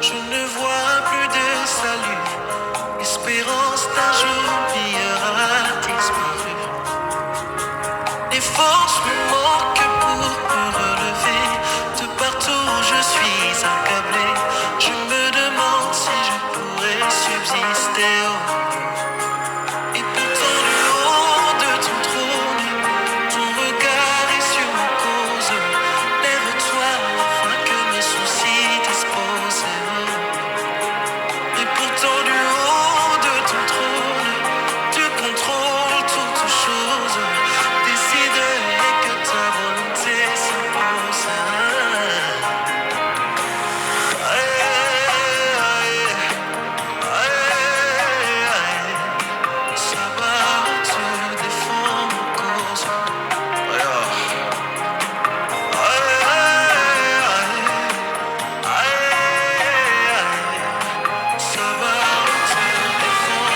Je ne vois plus de salut, espérance d'un jour meilleur a disparu. Les forces me manquent pour me relever. De partout je suis accablé. Je me demande si je pourrais subsister. Et pourtant du haut de ton trône, ton regard est sur ma cause. Lève-toi afin que mes soucis disposent. Et pourtant du haut de ton trône, tu contrôles toutes choses. Décide et que ta volonté s'impose. Ça va, tu défends mon cause. Ça va, tu défends mon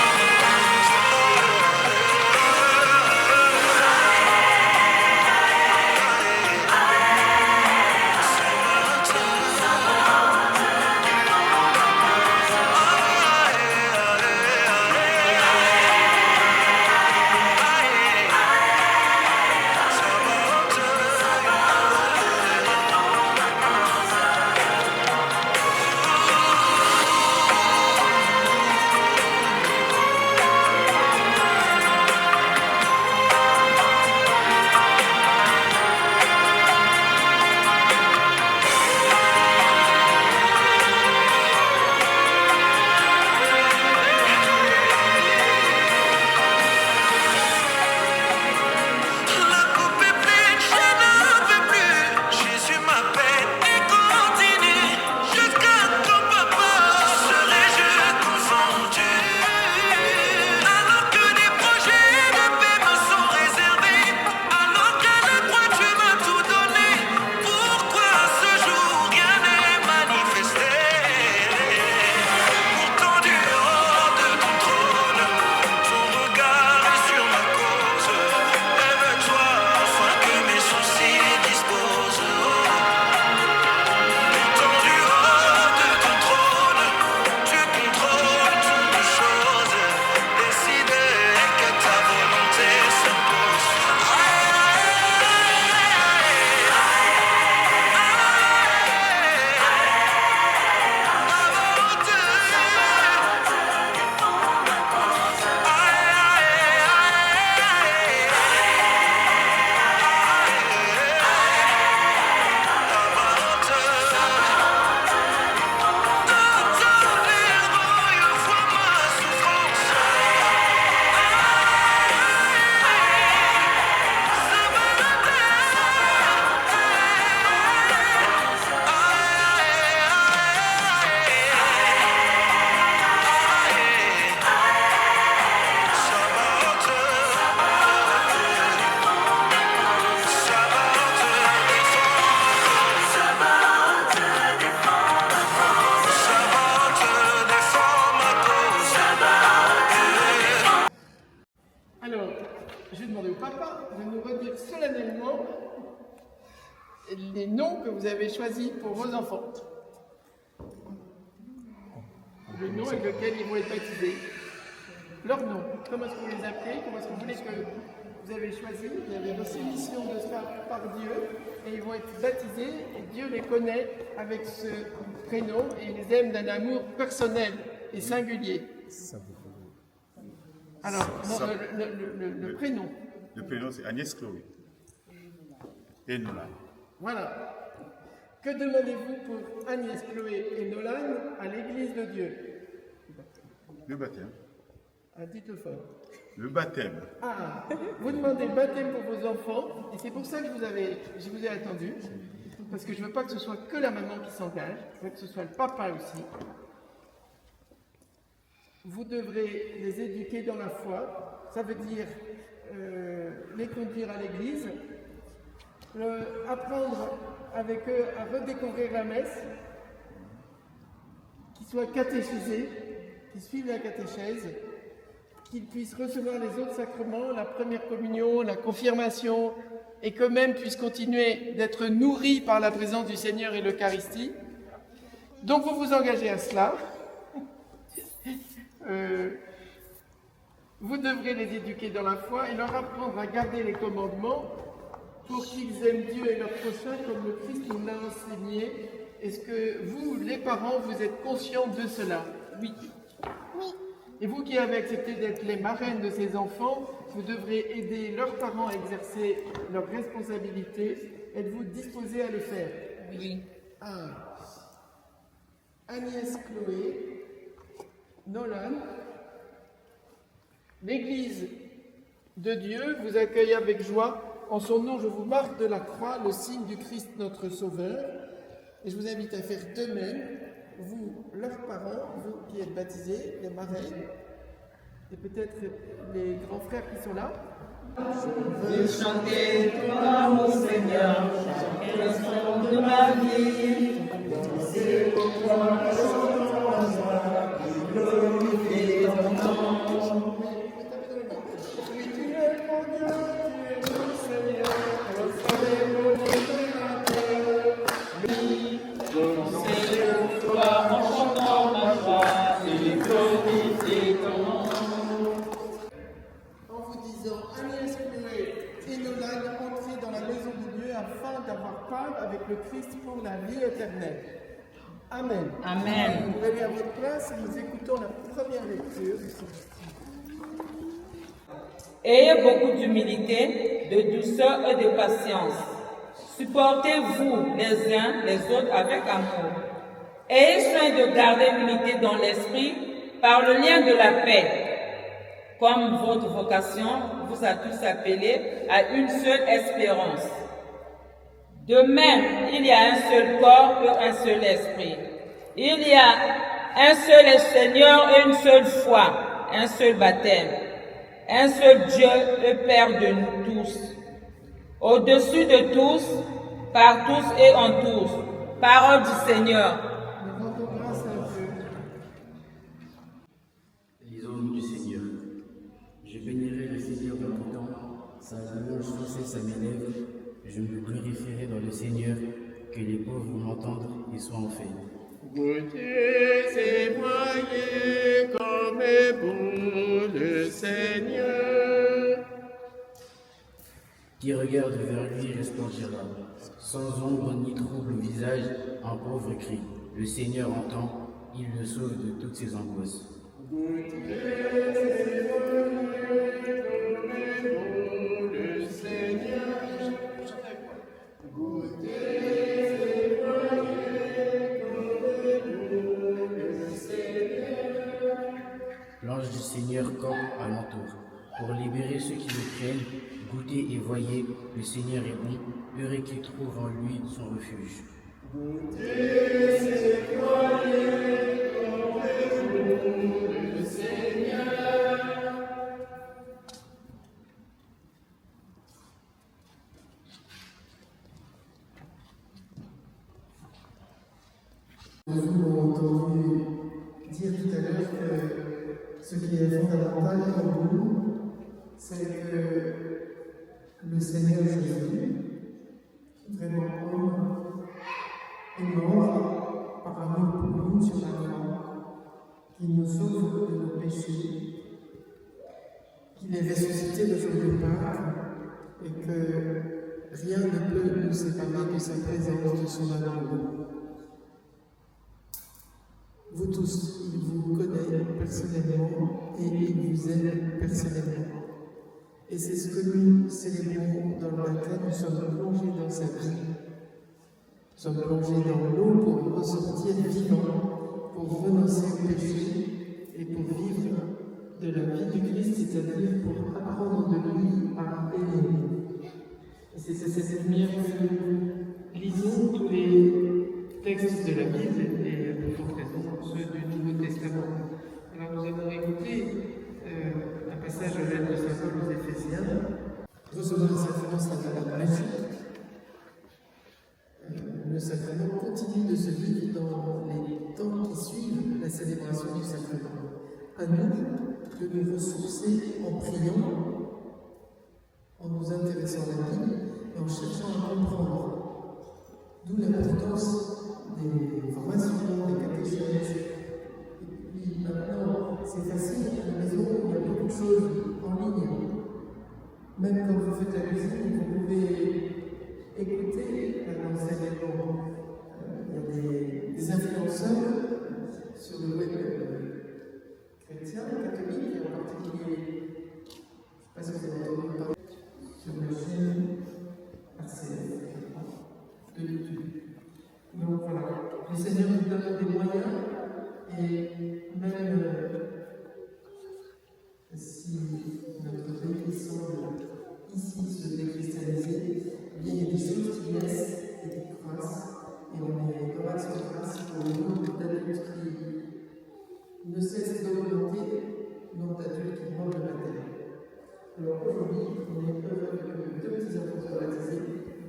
La coupe est pleine, je n'en peux plus. Jésus m'appelle et continue. Jusqu'à ton papa serai-je confondu. Alors que des projets de paix me sont réservés. Alors qu'à la croix tu m'as tout donné. Pourquoi ce jour rien n'est manifesté? Pourtant du haut de ton trône, ton regard est sur ma cause. Lève-toi afin que mes soucis disposent. Pourtant du haut de ton trône, tu contrôles toutes choses. Décide et que ta volonté s'impose. Alors, je vais demander au papa de nous redire solennellement les noms que vous avez choisis pour vos enfants. Le nom avec lequel ils vont être baptisés. Leur nom. Comment est-ce que vous les appelez? Comment est-ce que vous voulez que vous avez choisi? Vous avez reçu mission de se faire par Dieu et ils vont être baptisés et Dieu les connaît avec ce prénom et il les aime d'un amour personnel et singulier. Alors, le prénom. Le prénom, c'est Agnès Chloé. Et Nolan. Voilà. Que demandez-vous pour Agnès Chloé et Nolan à l'Église de Dieu? Le baptême. Ah, dites-le fort. Le baptême. Ah, vous demandez le baptême pour vos enfants, et c'est pour ça que je vous ai attendu, parce que je ne veux pas que ce soit que la maman qui s'engage, je veux que ce soit le papa aussi. Vous devrez les éduquer dans la foi, ça veut dire les conduire à l'église, apprendre avec eux à redécouvrir la messe, qu'ils soient catéchisés, qu'ils suivent la catéchèse, qu'ils puissent recevoir les autres sacrements, la première communion, la confirmation, et qu'eux-mêmes puissent continuer d'être nourris par la présence du Seigneur et l'Eucharistie. Donc vous vous engagez à cela. Vous devrez les éduquer dans la foi et leur apprendre à garder les commandements pour qu'ils aiment Dieu et leur prochain comme le Christ nous l'a enseigné. Est-ce que vous, les parents, vous êtes conscients de cela? Oui. Et vous qui avez accepté d'être les marraines de ces enfants, vous devrez aider leurs parents à exercer leurs responsabilités. Êtes-vous disposés à le faire? Oui. Agnès Chloé, Nolan, l'Église de Dieu vous accueille avec joie. En son nom, je vous marque de la croix le signe du Christ notre Sauveur. Et je vous invite à faire de même, vous, leurs parents, vous qui êtes baptisés, les marraines, et peut-être les grands frères qui sont là. Je veux chanter ton amour, Seigneur, chaque instant de ma vie. C'est pourquoi je chante en joie, glorifier ton nom. Oui, tu es mon Dieu, tu es mon Seigneur, proclamez mon nom de la terre. Oui, c'est pourquoi en chantant ma joie, et glorifier ton nom. En vous disant Agnès Chloé et Nolan, entrez dans la maison de Dieu afin d'avoir part avec le Christ pour la vie éternelle. Amen. Amen. Vous allez à votre place et nous écoutons la première lecture. Ayez beaucoup d'humilité, de douceur et de patience. Supportez-vous les uns les autres avec amour. Ayez soin de garder l'unité dans l'esprit par le lien de la paix. Comme votre vocation vous a tous appelés à une seule espérance. De même, il y a un seul corps et un seul esprit. Il y a un seul Seigneur et une seule foi, un seul baptême, un seul Dieu, le Père de nous tous. Au-dessus de tous, par tous et en tous. Parole du Seigneur. Nous rendons grâce à Dieu. Lisons du Seigneur. Je bénirai le Seigneur en tout temps, sa louange sans cesse à mes lèvres. Je me glorifierai dans le Seigneur, que les pauvres m'entendent et soient en fait. Goûtez et voyez comme est bon le Seigneur. Qui regarde vers lui resplendira, sans ombre ni trouble au visage, un pauvre cri. Le Seigneur entend, il le sauve de toutes ses angoisses. L'ange du Seigneur campe alentour, pour libérer ceux qui le craignent. Goûtez et voyez, le Seigneur est bon, heureux qui trouve en lui son refuge. Nous avons entendu dire tout à l'heure que ce qui est fondamental pour nous, c'est que le Seigneur Jésus, vraiment homme, est mort par amour pour nous sur la croix, qui nous sauve de nos péchés, qu'il est ressuscité le jour de Pâques et que rien ne peut nous séparer de sa présence, de son amour. Vous tous, il vous connaît personnellement et il vous aime personnellement. Et c'est ce que nous célébrons dans le baptême. Nous sommes plongés dans sa vie. Nous sommes plongés dans l'eau pour ressortir vivants, pour renoncer au péché et pour vivre de la vie du Christ, c'est-à-dire pour apprendre de lui à aimer. Et c'est cette lumière que nous lisons tous les textes de la Bible et pour raison ceux du Nouveau Testament. Alors nous avons écouté un passage de la lettre de Saint Paul aux Éphésiens. Recevoir le sacrement, ça va magique. Le sacrement continue de se vivre dans les temps qui suivent la célébration du sacrement. À nous de nous ressourcer en priant, en nous intéressant à la Bible et en cherchant à comprendre. D'où l'importance des formations, des vous faites la cuisine, vous pouvez écouter l'enseignement. Il y a des influenceurs sur le web chrétien, catholique, et en particulier, je ne sais pas si vous avez entendu parler, sur la chaîne RCF de YouTube. Donc voilà, le Seigneur nous donne des moyens, et même si notre pays semble ici se déchristianiser, il y a des choses qui naissent et qui croissent, et on est dans l'action de grâce pour le nombre d'adultes qui ne cessent d'augmenter, nombre d'adultes qui demandent le baptême. Alors aujourd'hui, on est heureux que deux petits enfants soient baptisés,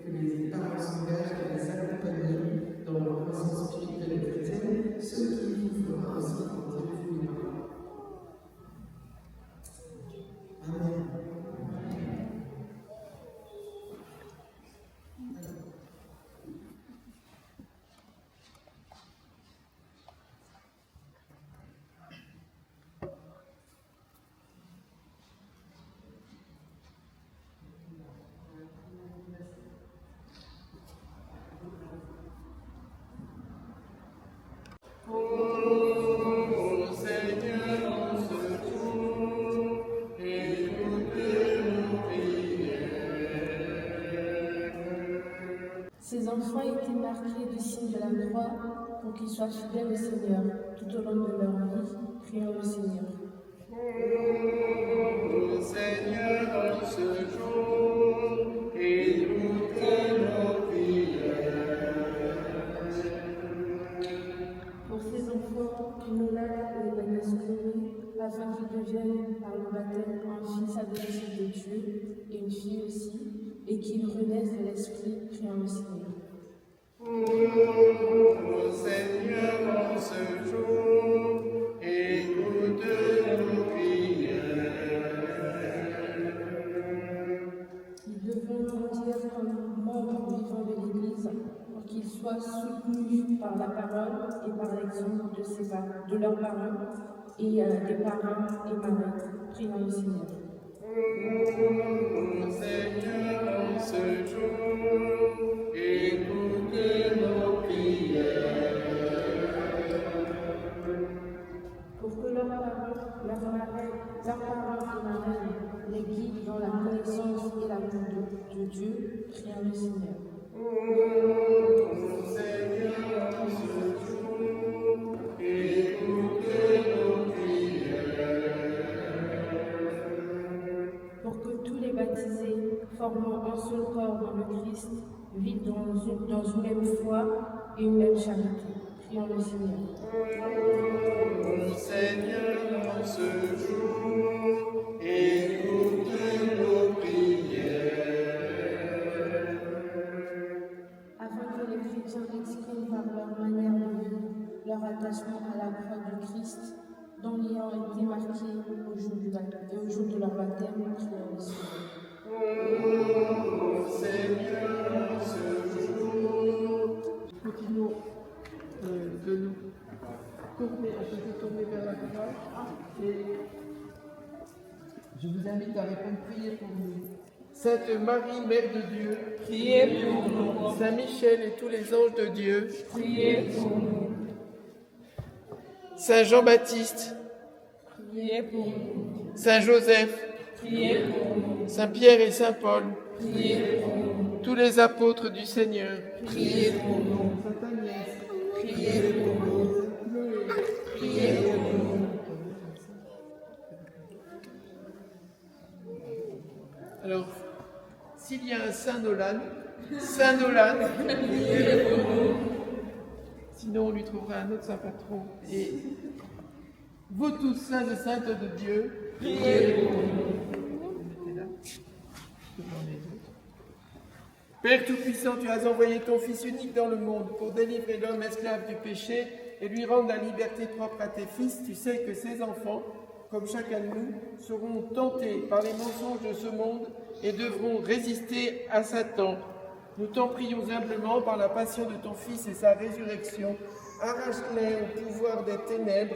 que les parents s'engagent à les accompagner dans leur croissance spirituelle et chrétienne, ce qui vous fera aussi grandir tous les parents. Amen. Ces enfants étaient marqués du signe de la croix pour qu'ils soient fidèles au Seigneur tout au long de leur vie, prions le Seigneur. Seigneur, en ce jour, écoutez nos prières. Pour ces enfants, nous lèvons les Banescouris afin qu'ils deviennent par le baptême un fils adoptif de Dieu et une fille aussi, et qu'ils renaissent de l'Esprit, prions le Seigneur. Ô Seigneur, en ce jour, écoute nos prières. Ils devront grandir comme membres vivants de l'Église pour qu'ils soient soutenus par la parole et par l'exemple de leurs parents et des parents et marraines. Prions le Seigneur. Ô Seigneur, en ce jour, écoute nos prières. Pour que leurs parents et marraines les guident dans la connaissance et l'amour de Dieu, prions le Seigneur. Ô Seigneur, en ce jour, écoute nos prières. Pour que tous les baptisés, formant un seul corps dans le Christ, vivent dans une même foi et une même charité. Prions le Seigneur. Ô Seigneur, en ce jour, écoute nos prières. Afin que les chrétiens expriment par leur manière de vivre leur attachement à la croix du Christ, dont l'ayant été marqué au jour de leur baptême, prions le Seigneur. Ô Seigneur, en ce jour, Continuons de nous tourner, un peu de tourner vers la croix. Et je vous invite à répondre, priez pour nous. Sainte Marie, Mère de Dieu, Priez pour nous. Saint Michel et tous les anges de Dieu, Priez pour nous. Saint Jean-Baptiste, Priez pour nous. Saint Joseph, Priez pour nous. Saint Pierre et Saint Paul, Priez pour nous. tous les apôtres du Seigneur, Priez pour nous. Sainte Agnès, Priez pour nous. Chloé, Priez pour nous. Alors, s'il y a un Saint Nolan, Saint Nolan, sinon on lui trouvera un autre Saint Patron. Et vous tous, saints et saintes de Dieu, Priez pour nous. mettez là, devant les autres. Père Tout-Puissant, tu as envoyé ton Fils unique dans le monde pour délivrer l'homme esclave du péché et lui rendre la liberté propre à tes fils. Tu sais que ces enfants, comme chacun de nous, seront tentés par les mensonges de ce monde et devront résister à Satan. Nous t'en prions humblement par la passion de ton Fils et sa résurrection. Arrache-les au pouvoir des ténèbres,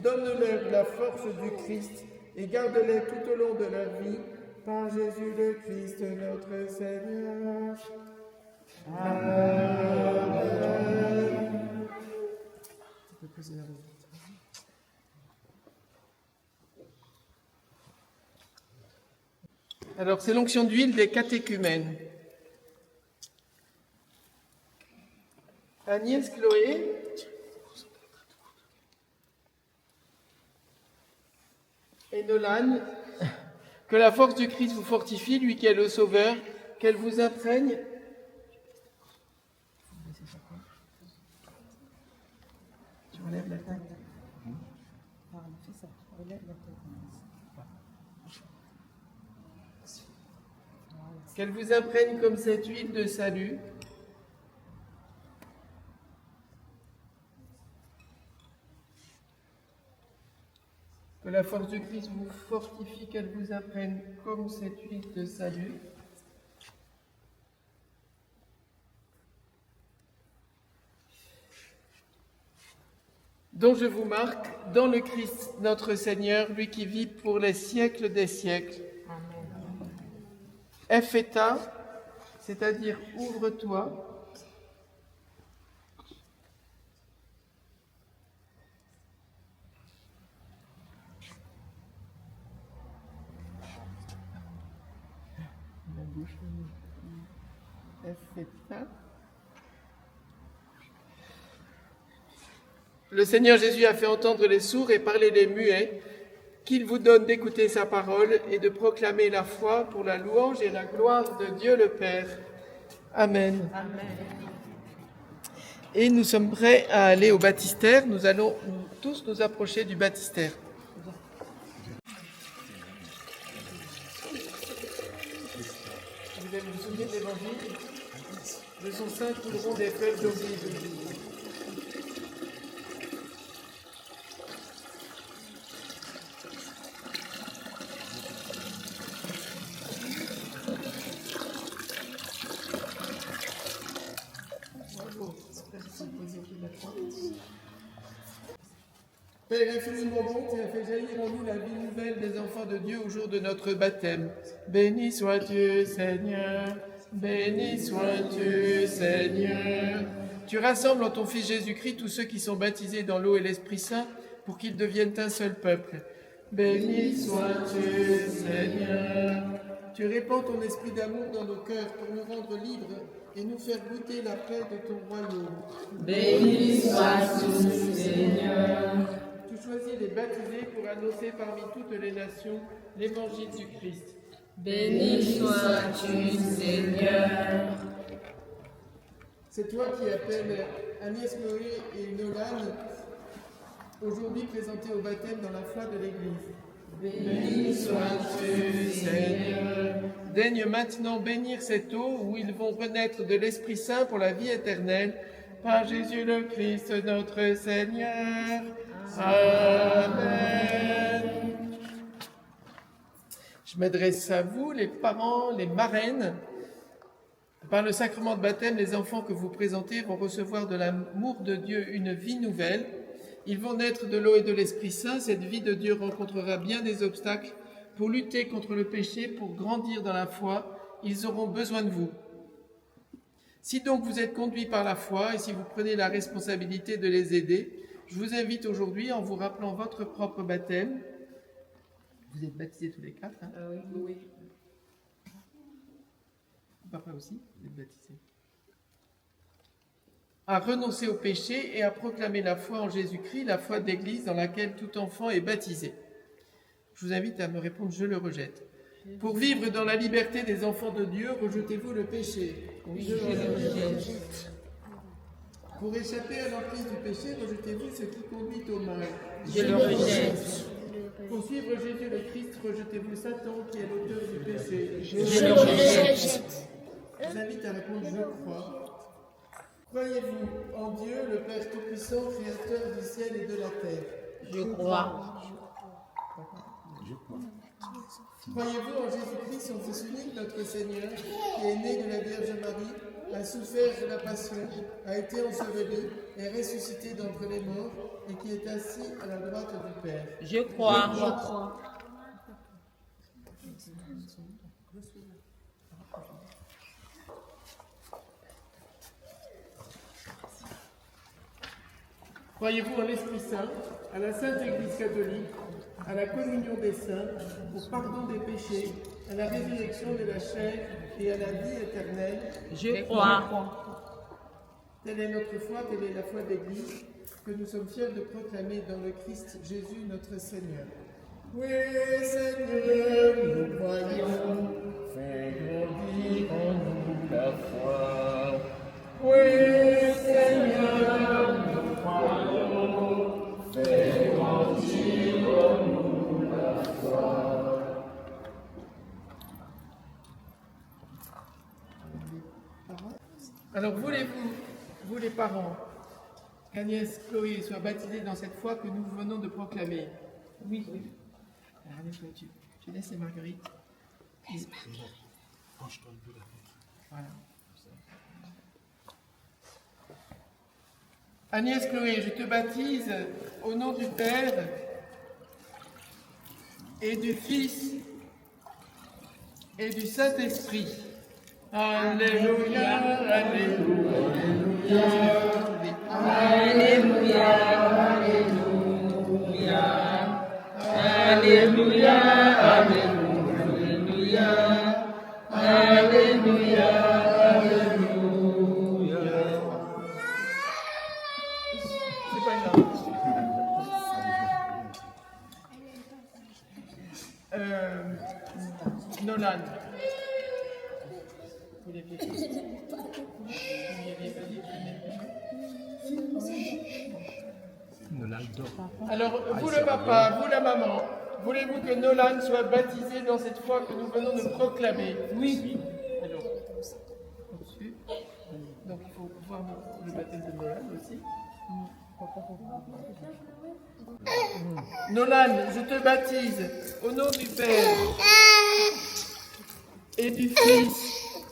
donne-leur la force du Christ et garde-les tout au long de leur vie. Par Jésus le Christ notre Seigneur. Amen. Tu peux poser la main. Alors, c'est l'onction d'huile des catéchumènes. Agnès Chloé et Nolan, que la force du Christ vous fortifie, lui qui est le Sauveur, qu'elle vous imprègne. Tu relèves la tête. Qu'elle vous imprègne comme cette huile de salut. Que la force du Christ vous fortifie, qu'elle vous imprègne comme cette huile de salut. Dont je vous marque dans le Christ notre Seigneur, lui qui vit pour les siècles des siècles. Epheta, c'est-à-dire ouvre-toi. Epheta. Le Seigneur Jésus a fait entendre les sourds et parler les muets, qu'il vous donne d'écouter sa parole et de proclamer la foi pour la louange et la gloire de Dieu le Père. Amen. Amen. Et nous sommes prêts à aller au baptistère. Nous allons tous nous approcher du baptistère. Vous vous souvenez de l'évangile ? De son sein couleront des fleuves d'eau vive. Père infiniment bon, tu as fait jaillir en nous la vie nouvelle des enfants de Dieu au jour de notre baptême. Béni sois-tu, Seigneur. Béni sois-tu, Seigneur. Tu rassembles en ton Fils Jésus-Christ tous ceux qui sont baptisés dans l'eau et l'Esprit Saint pour qu'ils deviennent un seul peuple. Béni sois-tu, Seigneur. Tu répands ton esprit d'amour dans nos cœurs pour nous rendre libres et nous faire goûter la paix de ton royaume. Béni sois-tu, Seigneur. Tu choisis les baptisés pour annoncer parmi toutes les nations l'évangile du Christ. Béni sois-tu, Seigneur. C'est toi qui appelles Agnès Chloé et Nolan, aujourd'hui présentés au baptême dans la foi de l'Église. Béni sois-tu, Seigneur. Daigne maintenant bénir cette eau où ils vont renaître de l'Esprit Saint pour la vie éternelle, par Jésus le Christ notre Seigneur. Amen. Je m'adresse à vous, les parents, les marraines. Par le sacrement de baptême, les enfants que vous présentez vont recevoir de l'amour de Dieu une vie nouvelle. Ils vont naître de l'eau et de l'Esprit Saint. Cette vie de Dieu rencontrera bien des obstacles. Pour lutter contre le péché, pour grandir dans la foi, ils auront besoin de vous. Si donc vous êtes conduits par la foi et si vous prenez la responsabilité de les aider, je vous invite aujourd'hui, en vous rappelant votre propre baptême, vous êtes baptisés tous les quatre, hein ? Oui. Papa aussi, vous êtes baptisé. À renoncer au péché et à proclamer la foi en Jésus-Christ, la foi d'Église dans laquelle tout enfant est baptisé. Je vous invite à me répondre, je le rejette. Pour vivre dans la liberté des enfants de Dieu, rejetez-vous le péché. Oui, je le rejette. Pour échapper à l'emprise du péché, rejetez-vous ce qui conduit au mal. Je le rejette. Pour suivre Jésus le Christ, rejetez-vous Satan qui est l'auteur du péché. Je le rejette. Je vous invite à répondre, je crois. Croyez-vous en Dieu, le Père Tout-Puissant, Créateur du ciel et de la terre? Je crois. Croyez-vous en Jésus-Christ, son Fils unique, notre Seigneur, qui est né de la Vierge Marie, a souffert de la passion, a été enseveli, est ressuscité d'entre les morts et qui est assis à la droite du Père? Je crois. Je crois. Croyez-vous en l'Esprit Saint, à la Sainte Église catholique, à la communion des saints, au pardon des péchés, à la résurrection de la chair et à la vie éternelle? Je crois. Telle est notre foi, telle est la foi de l'Église, que nous sommes fiers de proclamer dans le Christ Jésus notre Seigneur. Oui, Seigneur, nous croyons, fais grandir en nous la foi. Oui, Seigneur, nous croyons, fais grandir en nous la foi. Alors, vous les parents, qu'Agnès Chloé soit baptisée dans cette foi que nous venons de proclamer? Oui. Alors, allez-toi, tu laisses les marguerites. Voilà. Agnès Chloé, je te baptise au nom du Père et du Fils et du Saint-Esprit. Alléluia, alléluia, alléluia, alléluia, alléluia, alléluia, alléluia, alléluia. C'est pas grave. Nolan. Vous l'aviez dit. Alors, vous le papa, vous la maman, voulez-vous que Nolan soit baptisé dans cette foi que nous venons de proclamer? Oui. Alors, au-dessus. Donc, il faut voir le baptême de Nolan aussi. Nolan, je te baptise au nom du Père et du Fils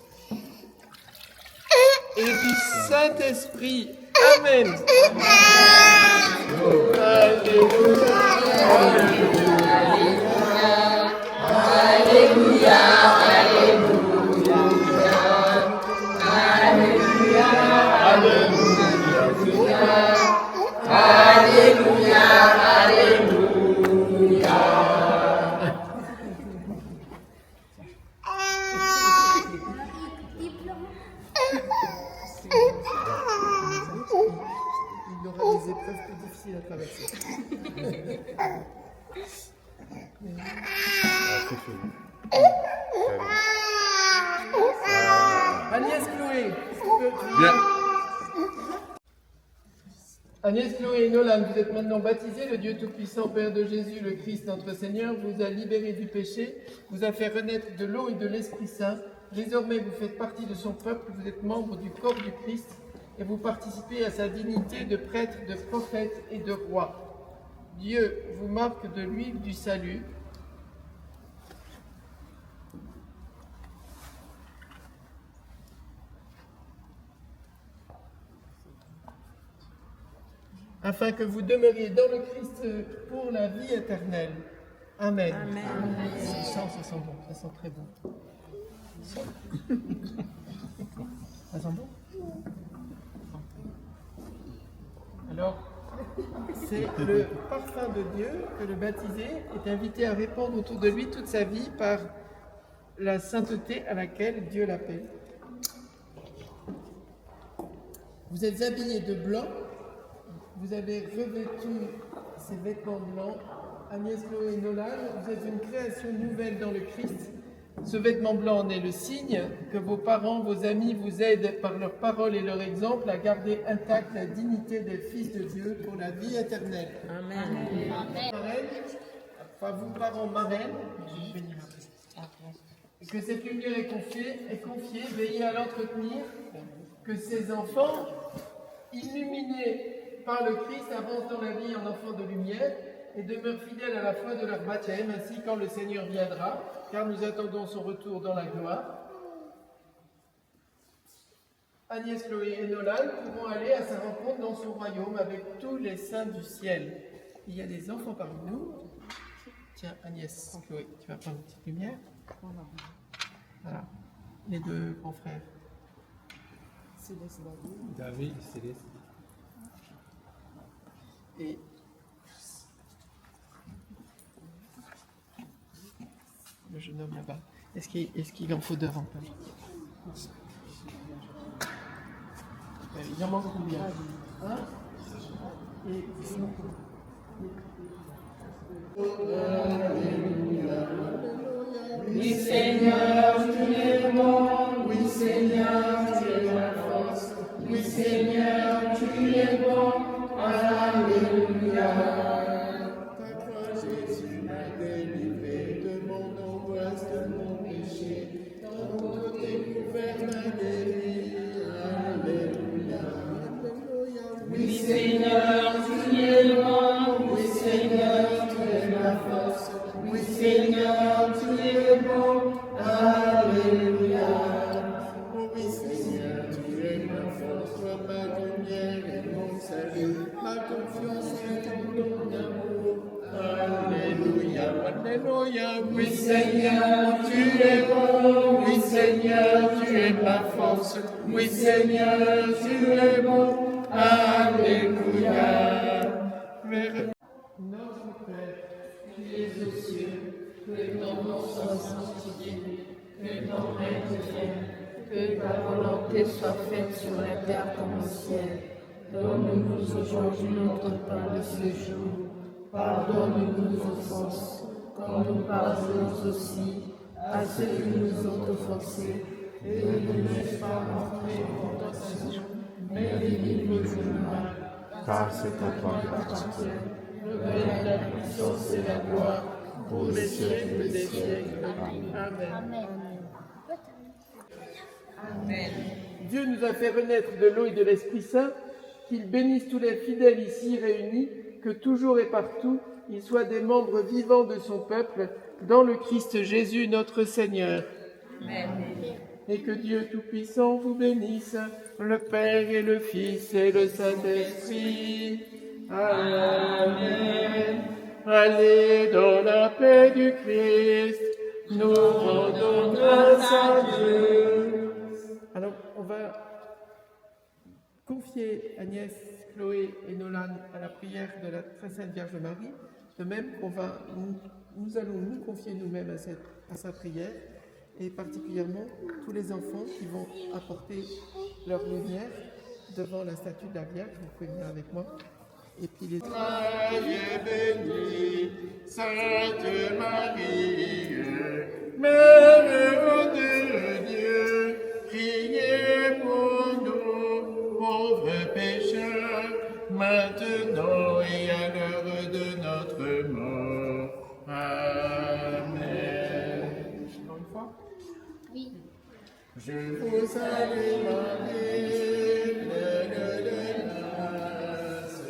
et du Saint-Esprit. Amen. Alléluia. Alléluia. Alléluia. Alléluia. Alléluia. Il aura des épreuves plus difficiles à traverser. Agnès Chloé, Agnès Chloé et Nolan, vous êtes maintenant baptisés. Le Dieu Tout-Puissant, Père de Jésus, le Christ, notre Seigneur, vous a libérés du péché, vous a fait renaître de l'eau et de l'Esprit Saint. Désormais, vous faites partie de son peuple, vous êtes membre du corps du Christ et vous participez à sa dignité de prêtre, de prophète et de roi. Dieu vous marque de l'huile du salut. Afin que vous demeuriez dans le Christ pour la vie éternelle. Amen. Amen. Ça sent bon, ça sent très bon. Ça sent bon? Alors, c'est le parfum de Dieu que le baptisé est invité à répandre autour de lui toute sa vie par la sainteté à laquelle Dieu l'appelle. Vous êtes habillés de blanc, vous avez revêtu ces vêtements blancs. Agnès Chloé et Nolan, vous êtes une création nouvelle dans le Christ. Ce vêtement blanc en est le signe que vos parents, vos amis vous aident par leurs paroles et leur exemple à garder intacte la dignité des fils de Dieu pour la vie éternelle. Amen. Marraine, enfin vous parents marraines, que cette lumière est confiée, veillez à l'entretenir, que ces enfants, illuminés par le Christ, avancent dans la vie en enfants de lumière et demeurent fidèles à la foi de leur baptême, ainsi quand le Seigneur viendra, car nous attendons son retour dans la gloire. Agnès Chloé et Nolan pourront aller à sa rencontre dans son royaume avec tous les saints du ciel. Il y a des enfants parmi nous. Tiens, Agnès Chloé, tu vas prendre une petite lumière. Voilà, les deux grands frères. David, Céleste. Et le jeune homme là-bas, est-ce qu'il en faut davantage? Il en manque combien? Hein? Et oui Seigneur, tu es bon, oui Seigneur, tu es ma force, oui Seigneur, tu es bon, alléluia. Ta croix, Jésus, m'a délivré de mon angoisse, de mon péché. Ton côté couvert m'a guéri, alléluia. Oui Seigneur, tu es bon, oui Seigneur, tu es ma force, oui Seigneur, tu es bon, alléluia. Oui Seigneur, tu es ma force, toi ma lumière et mon salut, ma confiance est en ton amour, alléluia, alléluia. Oui Seigneur, tu es bon, oui Seigneur, tu es ma force, oui Seigneur, tu es bon, alléluia. vers Notre Père, Tu es aux cieux, que ton nom soit sanctifié, que ton règne vienne, que ta volonté soit faite sur la terre comme au ciel. Donne-nous aujourd'hui notre pain de ce jour. Pardonne-nous nos offenses, comme nous pardonnons aussi à ceux qui nous ont offensés. Et ne nous laisse pas entrer en tentation, mais délivre-nous du mal. Car c'est à toi que appartient le règne, la puissance et la gloire pour les siècles des siècles. Amen. Amen. Dieu nous a fait renaître de l'eau et de l'Esprit Saint, qu'il bénisse tous les fidèles ici réunis, que toujours et partout, ils soient des membres vivants de son peuple, dans le Christ Jésus notre Seigneur. Amen. Et que Dieu Tout-Puissant vous bénisse, le Père et le Fils et le Saint-Esprit. Amen. Allez dans la paix du Christ, nous rendons grâce à Dieu. Alors, on va confier Agnès, Chloé et Nolan à la prière de la Très Sainte Vierge Marie, de même nous allons nous confier nous-mêmes à sa prière, et particulièrement tous les enfants qui vont apporter leur lumière devant la statue de la Vierge. Vous pouvez venir avec moi. Et puis les... Soyez bénie, Sainte Marie, Mère de Dieu, priez pour nous, pauvres pécheurs, maintenant et à l'heure de notre mort. Amen. Encore une fois. Je vous salue Marie, pleine de grâce,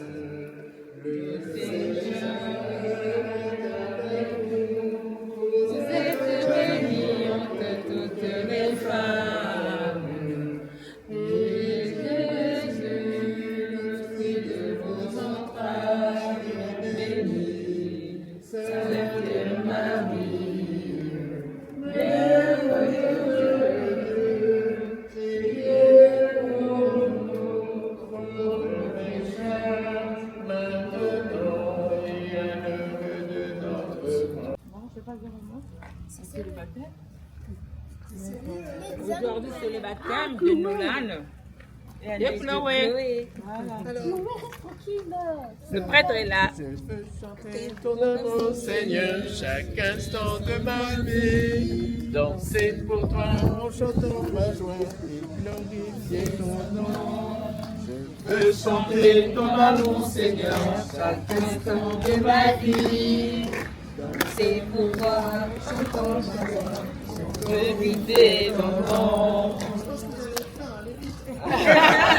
le Seigneur est avec vous. Vous êtes bénie entre toutes les femmes, et Jésus, le fruit de vos entrailles, est béni. Sainte Marie, Mère de Dieu, priez pour nous, pauvres pécheurs, maintenant et à l'heure de notre mort. Aujourd'hui, c'est le baptême de Nolan et Chloé. Le prêtre est là. Je veux chanter ton amour, Seigneur, chaque instant de ma vie. Danser pour toi en chantant ma joie et glorifier ton nom. Je veux chanter ton amour, Seigneur, chaque instant de ma vie. Danser pour toi en chantant ma joie et glorifier ton nom. Hey!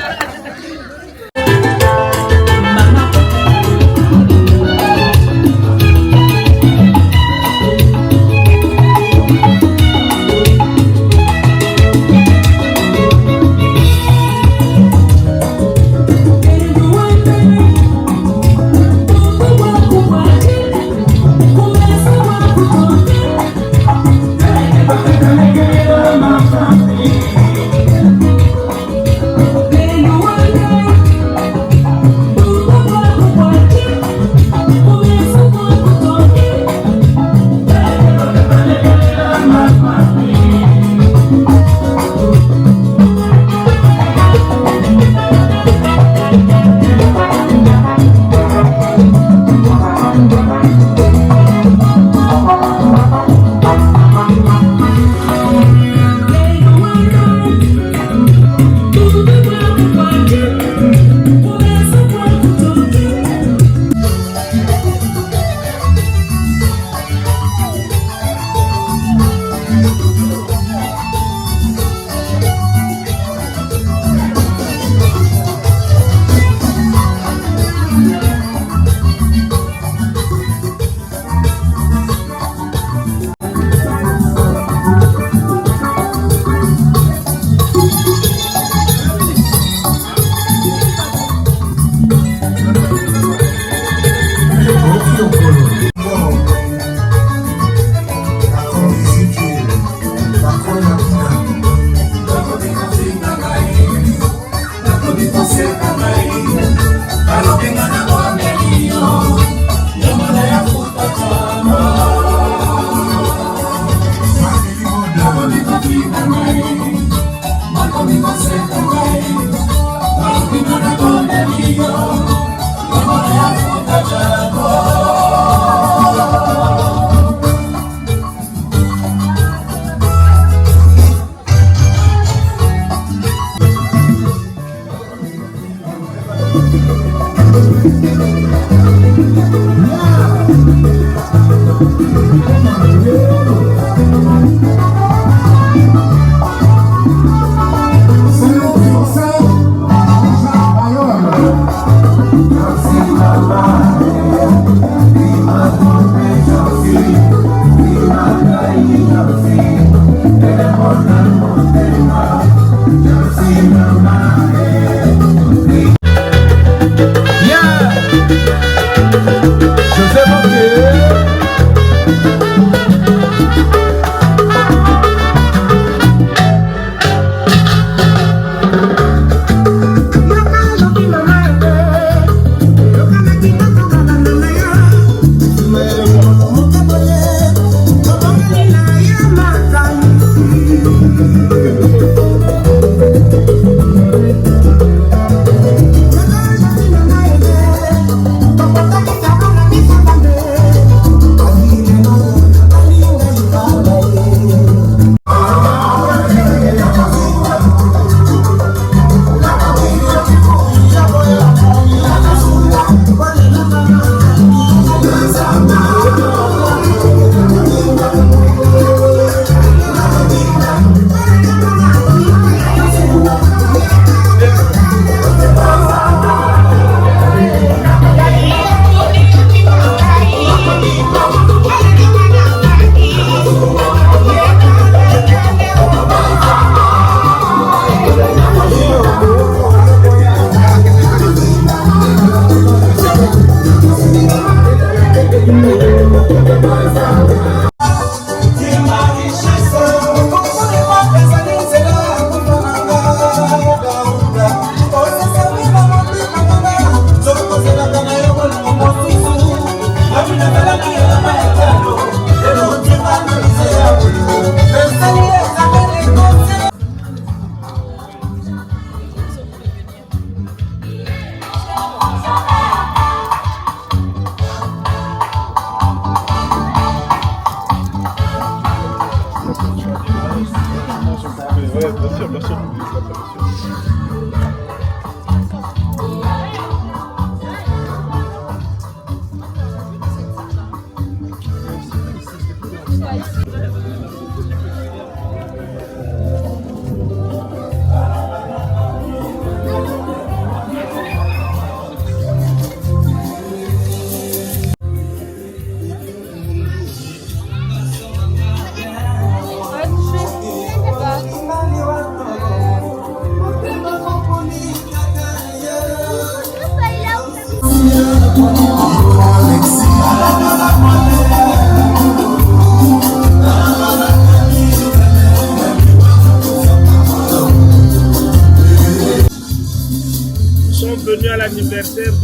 Venus à l'anniversaire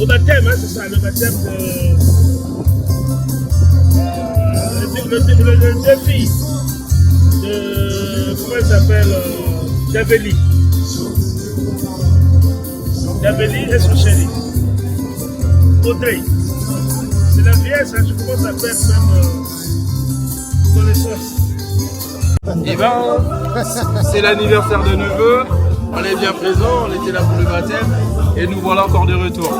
au baptême, hein, c'est ça, le baptême de deux filles de, comment elle s'appelle, Daveli et son chéri, Audrey. C'est la vieille, ça, je commence à perdre même connaissance. Eh ben, c'est l'anniversaire de neveu. On est bien présent, on était là pour le baptême et nous voilà encore de retour.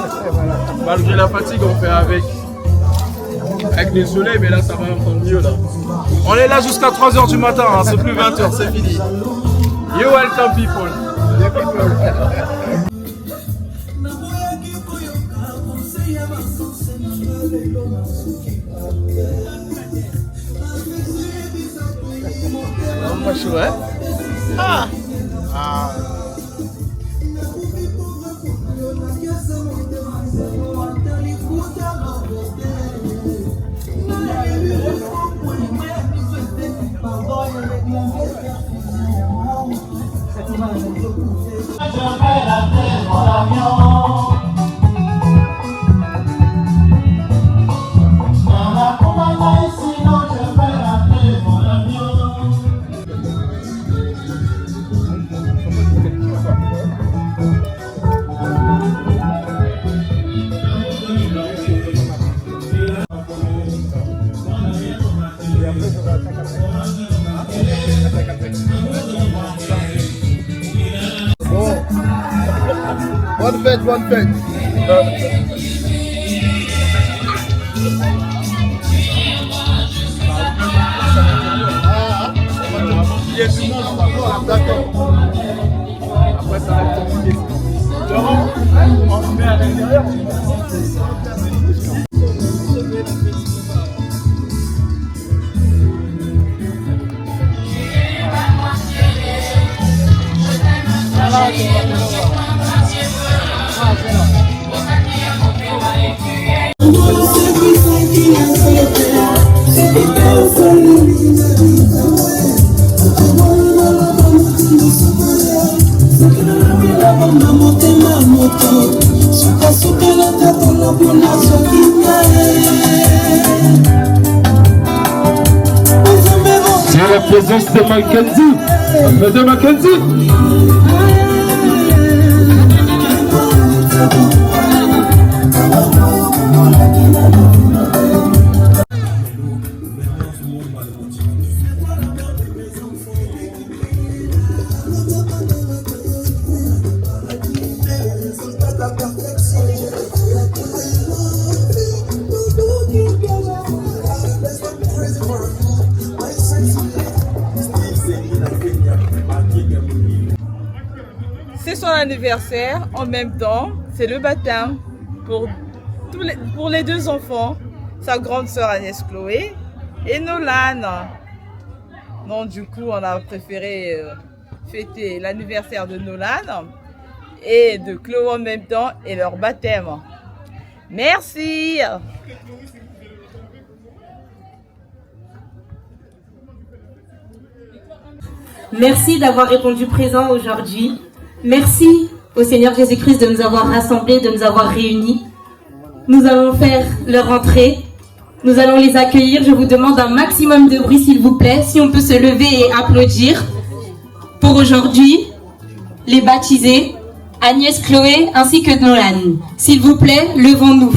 Malgré la fatigue, on fait avec des soleils, mais là ça va encore mieux là. On est là jusqu'à 3h du matin, hein, c'est plus 20h, c'est fini. You welcome people. Pas chaud, hein? Ah! Ah! Bon. Bonne fête, bonne fête. D'accord. Après, ça va être compliqué. Laurent, on se met à l'intérieur. C'est la présence de Mackenzie. Madame Mackenzie. C'est son anniversaire, en même temps, c'est le baptême pour les deux enfants, sa grande sœur Agnès Chloé et Nolan. Non, du coup, on a préféré fêter l'anniversaire de Nolan et de Chloé en même temps et leur baptême. Merci. Merci d'avoir répondu présent aujourd'hui. Merci au Seigneur Jésus-Christ de nous avoir rassemblés, de nous avoir réunis. Nous allons faire leur entrée. Nous allons les accueillir. Je vous demande un maximum de bruit, s'il vous plaît. Si on peut se lever et applaudir. Pour aujourd'hui, les baptisés, Agnès Chloé ainsi que Nolan. S'il vous plaît, levons-nous.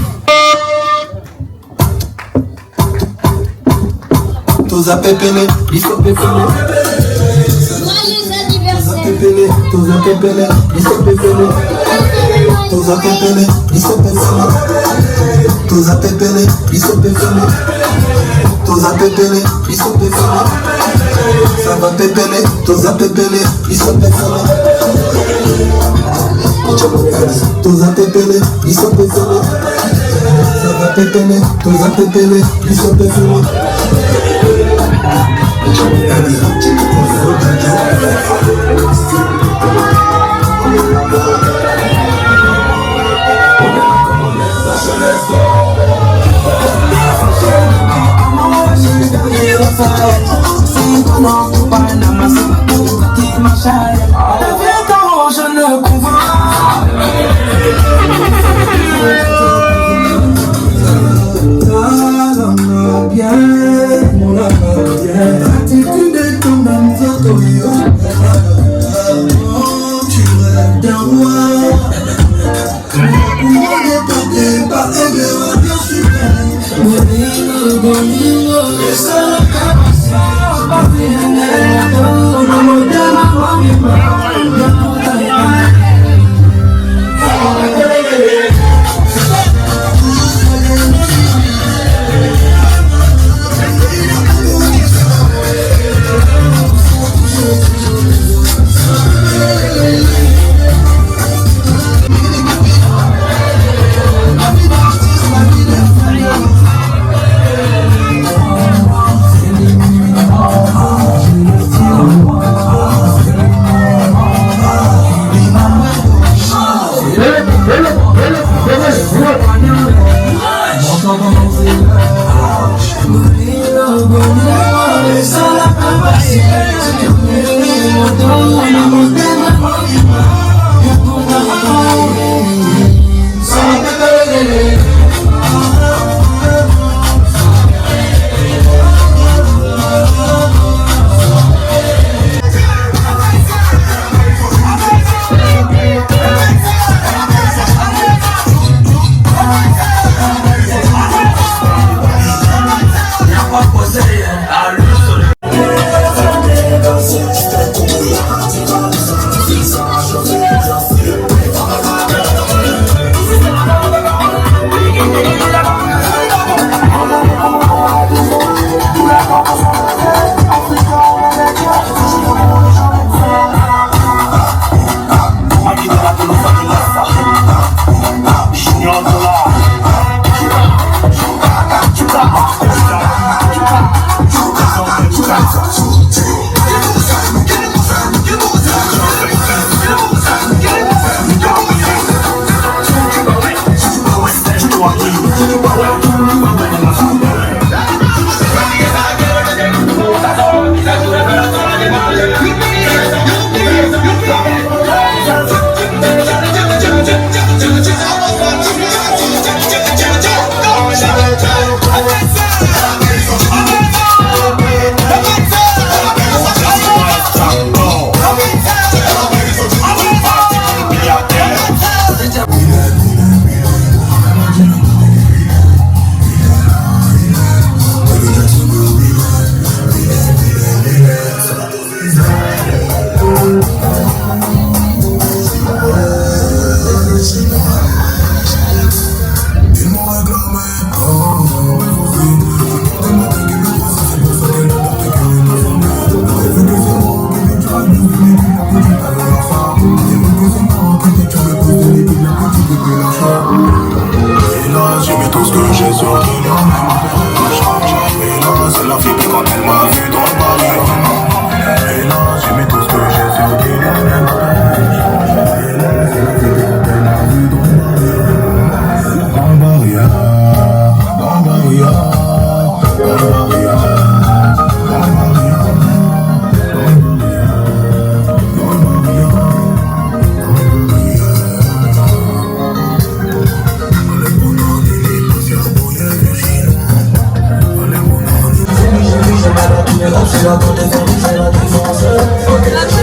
Toza pepele, biso pepele. Pepele, toza pepele, biso pepele. Toza pepele, biso pepele. Toza pepele, biso pepele. Toza pepele, biso pepele. Ça va pepele, toza pepele, biso pepele. Toza pepele, biso pepele. Ça va pepele, toza pepele, biso pepele. Je ne comprends bien, mon âme bien. Attitude de ton âme, tu rêves d'un roi. Pour déporter par aigle, bien sûr. Et ça la capacité, pas à côté, faire bouger la défense.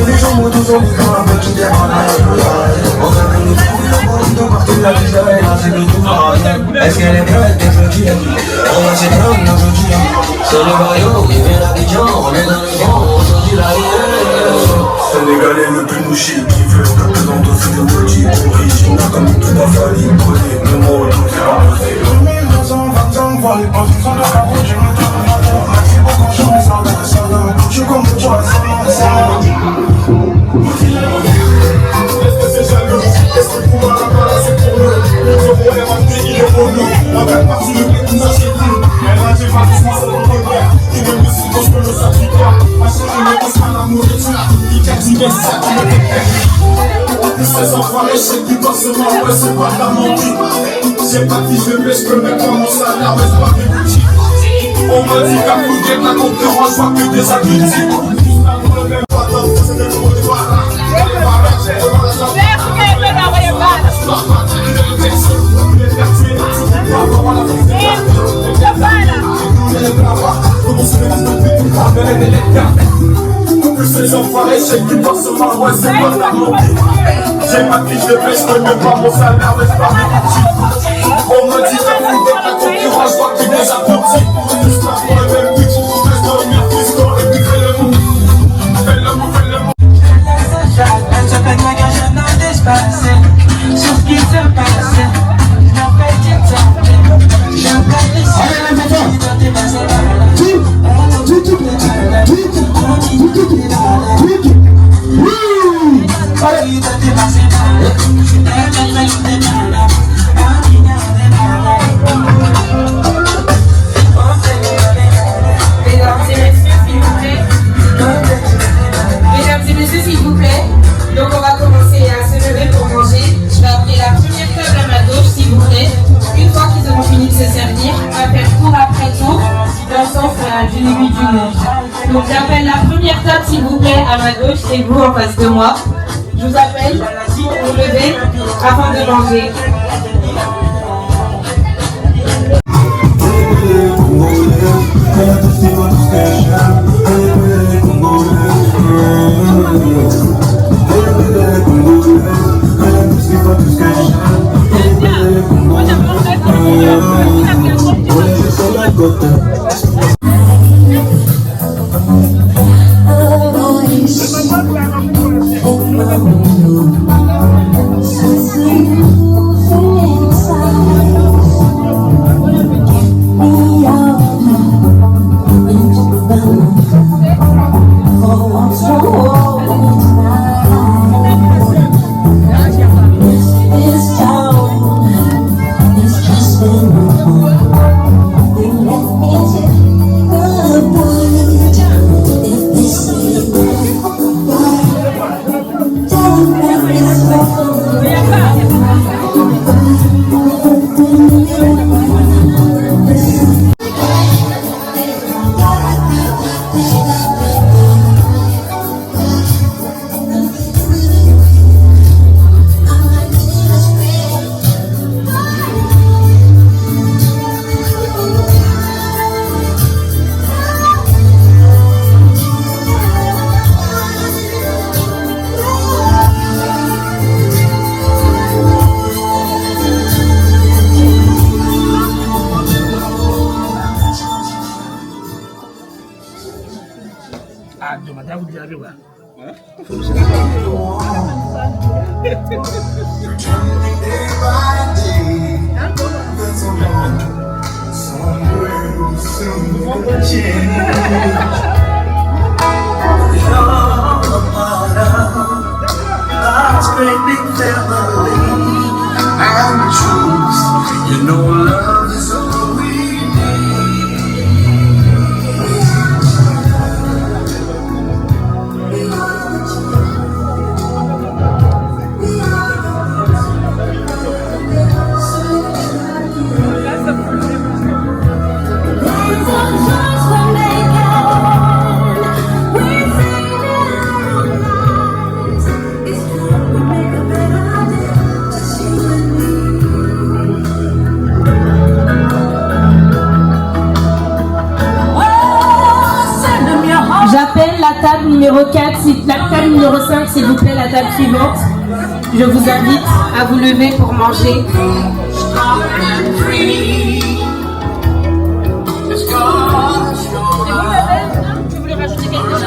Les gens m'ont toujours mis comme un peu qui démarre la on a même les fous, le monde de partout, la vie j'avais là, c'est le tout à est-ce qu'elle est belle, t'es flottille? On va c'est comme aujourd'hui. C'est le Mario, il vient d'Abidjan, on est dans le vent, on se dit la Sénégalais le plus mouché qui veut taper dans le dos de Moji. Origine comme tout a fallu, collé, le mot tout est ramassé. 1225, voilà les bandits sont de la route, je me trouve dans la route. Merci beaucoup, je me sens dans le salon. Je suis comme toi, c'est est-ce que c'est jaloux? Est-ce que pour moi la balle c'est pour nous? Le zéro est rentré, il est pour nous. La belle partie de blé, tout ça c'est tout. Elle a des bâtissements, c'est le regret. Il veut me suivre, je peux le sacrifier. Ma chérie me passe à l'amour et tout. Il captive, c'est ça qui me fait. Ces enfoirés, c'est qui bossent moi, ouais, c'est pas de la mentire. J'ai pas dit je vais, je peux même pas mon salaire, mais c'est pas des boutiques. On m'a dit qu'à fouiller de la concurrence, je vois que des abrutis. Le même patin, c'est des gros de voilà. Ces enfoirés, c'est qui bossent moi, ouais, c'est pas de la mentire. J'ai pas dit je vais, je peux même pas mon salaire, mais c'est pas des boutiques. On m'a dit qu'à fouiller de la concurrence, je vois que des abrutis. Juste là pour le même but, reste dans le mire, et puis fais le mot. Fais le mot, fais le mot. Elle se fait que je n'en d'espace sur ce qui se passe. Je n'en fais que ça. Je n'en fais que ça. Mesdames et messieurs, s'il vous plaît. Donc on va commencer à se lever pour manger. Je vais appeler la première table à ma gauche, s'il vous plaît. Une fois qu'ils auront fini de se servir, on va faire tour après tour dans le sens du début du monde. Donc j'appelle la première table, s'il vous plaît, à ma gauche et vous en face de moi. Je vous appelle pour vous lever afin de manger. You know love is all we table numéro 5, s'il vous plaît, la table suivante. Je vous invite à vous lever pour manger. Tu voulais rajouter quelque chose?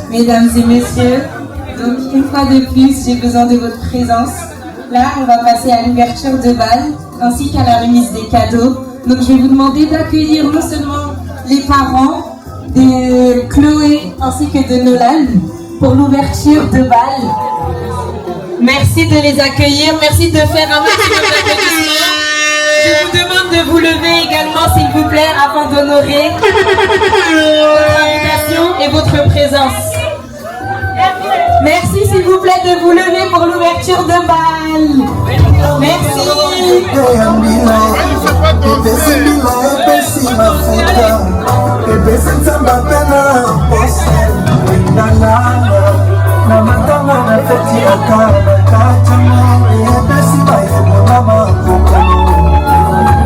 Mesdames et messieurs, donc une fois de plus, j'ai besoin de votre présence. Là, on va passer à l'ouverture de bal, ainsi qu'à la remise des cadeaux. Donc je vais vous demander d'accueillir non seulement les parents de Chloé ainsi que de Nolan pour l'ouverture de bal. Merci de les accueillir, merci de faire un maximum d'applaudissements. Je vous demande de vous lever également, s'il vous plaît, afin d'honorer votre invitation et votre présence. Merci, s'il vous plaît, de vous lever pour l'ouverture de bal. Merci.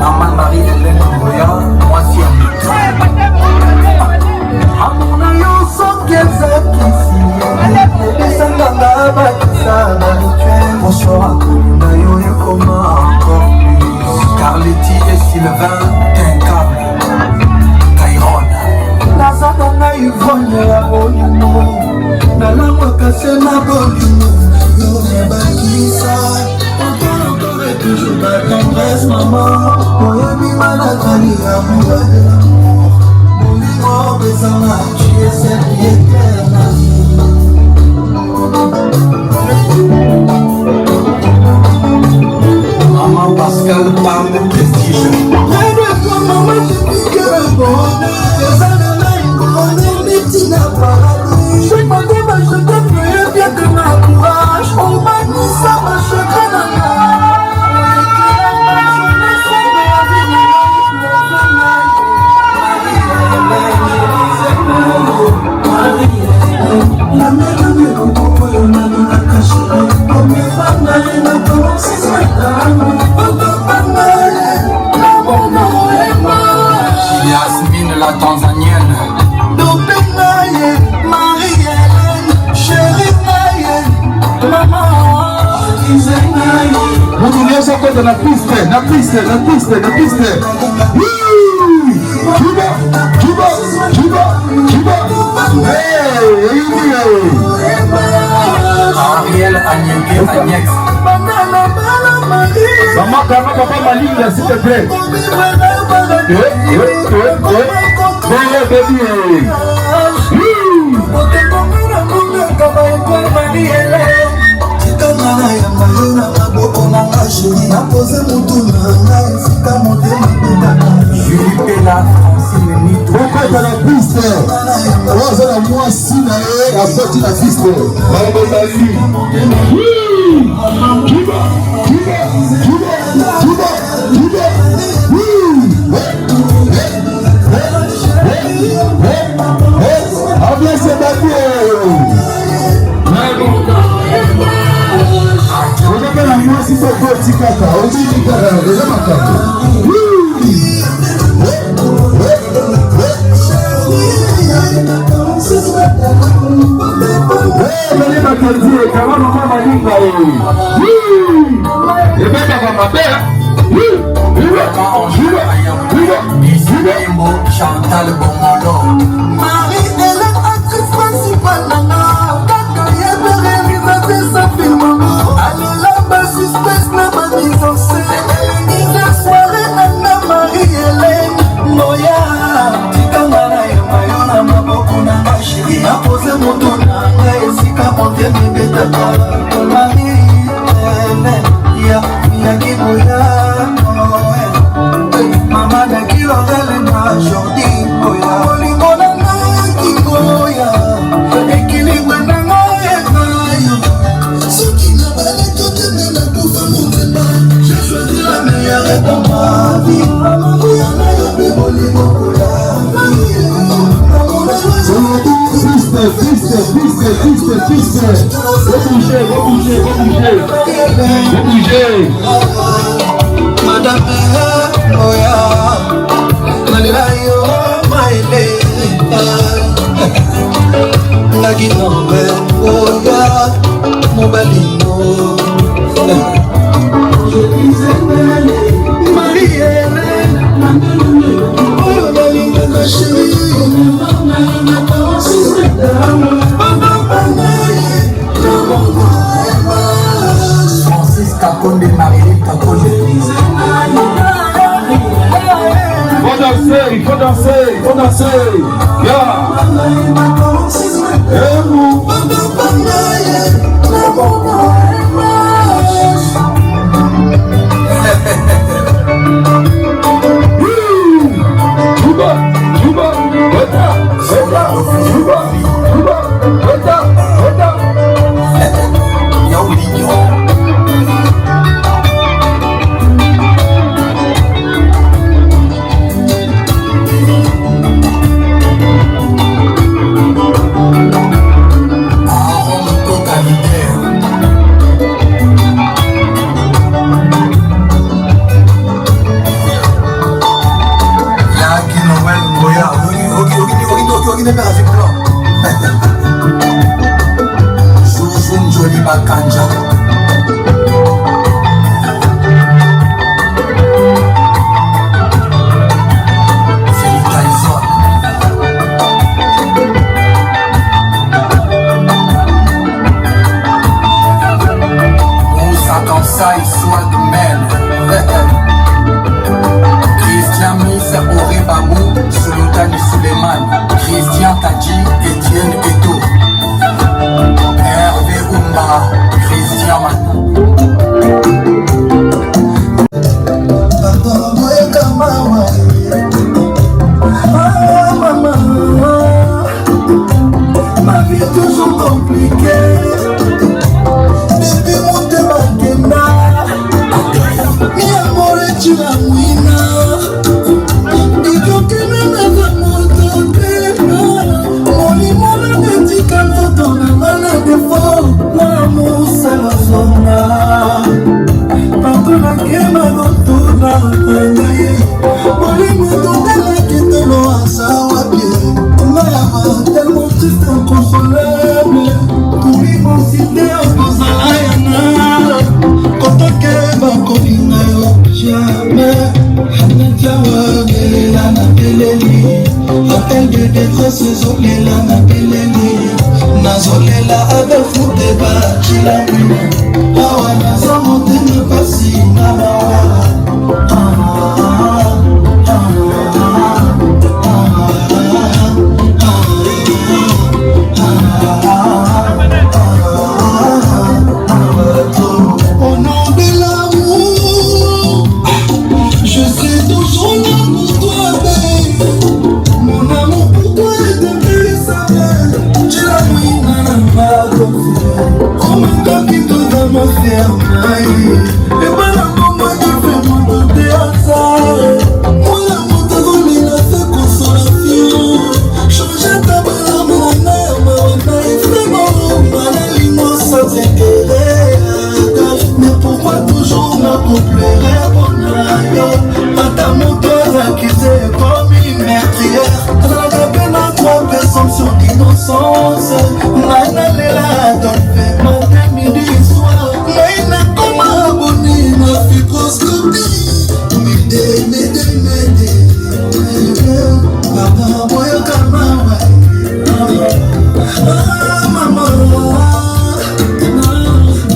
Maman Marie-Hélène Mboya, moi Carletti et Sylvain, Tincable, Tyrone. Nazadana Yvonne ya bolimo, Nalangwa Kasena bolimo, Yone Bakisa, encore et toujours ma tendresse maman, Moyebi Malakani amour de l'amour, Moulimo Besama, tu es celle qui est éternelle. Maman Pascal parle de prestige. Maman, je dis que le bonheur, les années bonheur, les petits paradis. Je m'attends, je te prie bien de ma courage. On m'a mis ça, ma chagrin. La mère de mes compos, on a mis la cachette. On met pas mal, on a commencé à Yasmine la Tanzanienne. Dopenaye, Marie-Hélène, chérie Naye, maman, Isenaye. Vous nous laissez encore de la piste. Ariel Agnex. Maman, papa, ma ligne, s'il te plaît. Pourquoi dans la piste? On a moi si la sortie de la piste. Chantal Bomolo. Marie-Hélène, actrice principale, nana. Kaka, y'a de réalisateur, ça filme. Allez là-bas, suspense, n'a pas mise en scène. Une soirée, nana, Marie-Hélène. Noya, Tikamana, Mayona, Mabokuna. Mama na kilorele na Jordi Oya Olingo na naki Oya Ekilibwe na ngoye Oya Soki na bale tote mena poufa montema J'ai choisi la meilleure dans ma vie Maman Oya na yobe Olingo Oya Madame Oya Nalela yo maele Nagi nombe Oya Mobalino Je disais Marie-Hélène Oya Balinga ma chérie Francis Kakonde, Marie-Hélène Kakonde. Il faut danser, il faut danser. Yeah.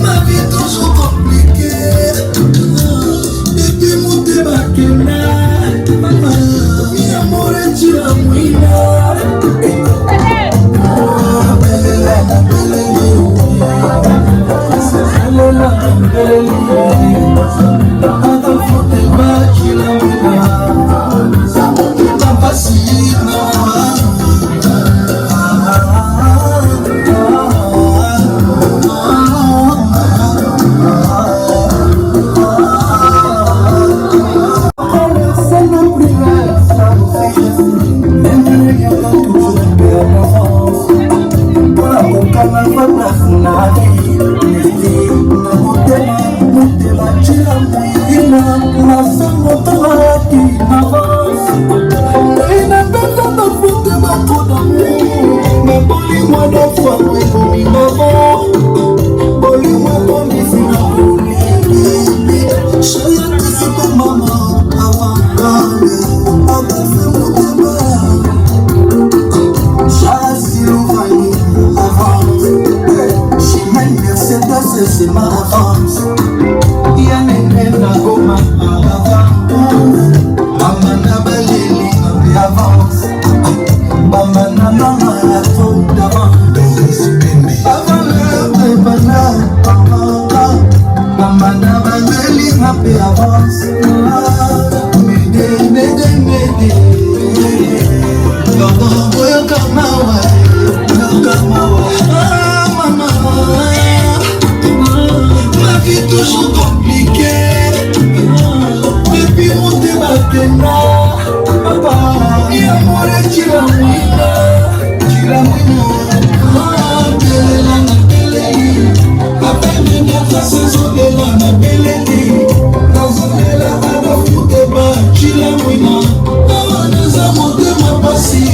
Ma vie toujours compliquée. Depuis mon débarqué C'est ma avance. Yanena goma avance. Mamana baleli na avance. Mamana mama ya trop d'avance. Avant le bana, mamana baleli na avance. Mede. Baba boyo kamawa, maman. Ma vie toujours compliquée. Depuis mon débat, papa, il a moré, tu l'as mouillé. Après mes 4 saisons de la belle dans un bel à fou débat, tu l'as mouillé. Nous avons de ma passée,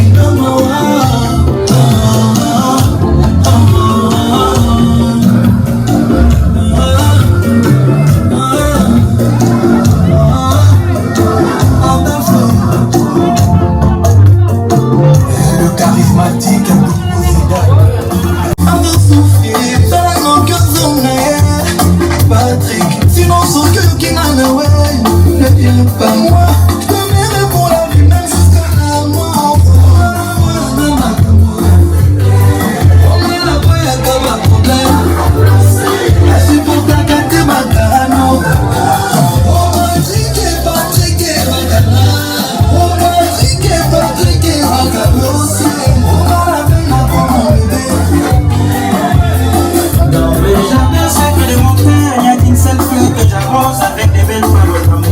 pas moi, je t'aimerai pour la vie, même jusqu'à la mort. On est là pour y'a comme un problème. Je suis pour t'accater ma carano. On va triquer, pas triquer, ma cana. On va triquer, pas triquer, ma cana aussi. On va la peine à prendre mon bébé. Dans le jardin secret de mon frère, y'a qu'une seule fleur que j'arrose avec des belles paroles d'amour.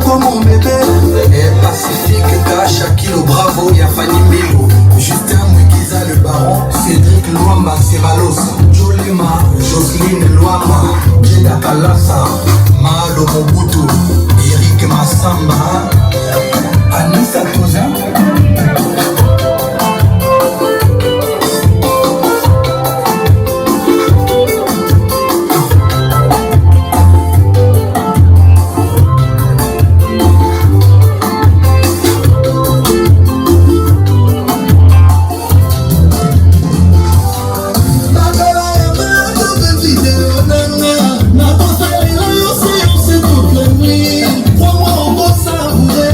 Comme mon bébé et Pacifique, Shakilo, bravo, y'a Fanny Milo, Justin Moukiza le baron, Cédric Luamba, Cevalos, Jolima, Jocelyne Luamba, Jeda Kalasa, Malo Mobutu, Eric Massamba, Anissa Touzin. Crois-moi, on va savourer.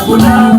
Mama,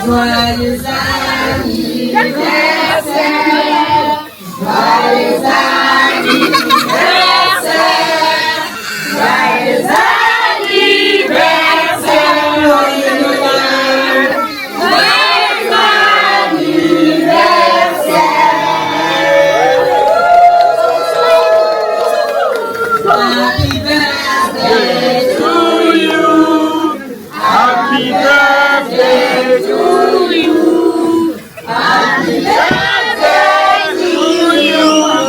Joyeux anniversaire, joyeux anniversaire, joyeux anniversaire, joyeux anniversaire. Happy birthday to you. Happy birthday to you. Happy birthday to you.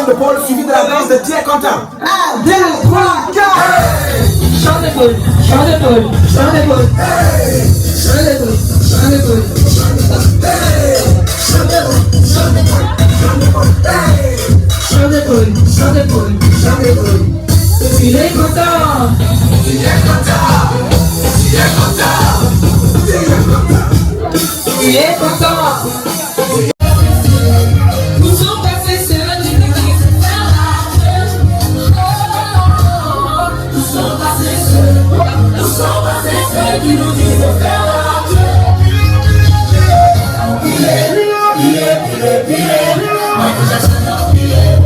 de Paul suivi de la danse de Thierry Quentin. 1, 2, 3, 4. Chant de Paul, chant de Paul, chant de Paul. Chant de Paul, chant de Paul. Chant de Paul, chant de Paul, chant de Paul. Chant de Paul, chant de Paul. Il est content. Il est content. Il est content. Il est content. Nous sommes passés seuls d'une église vers la nous sommes passés seuls d'une église vers la il est Michael Jackson, il est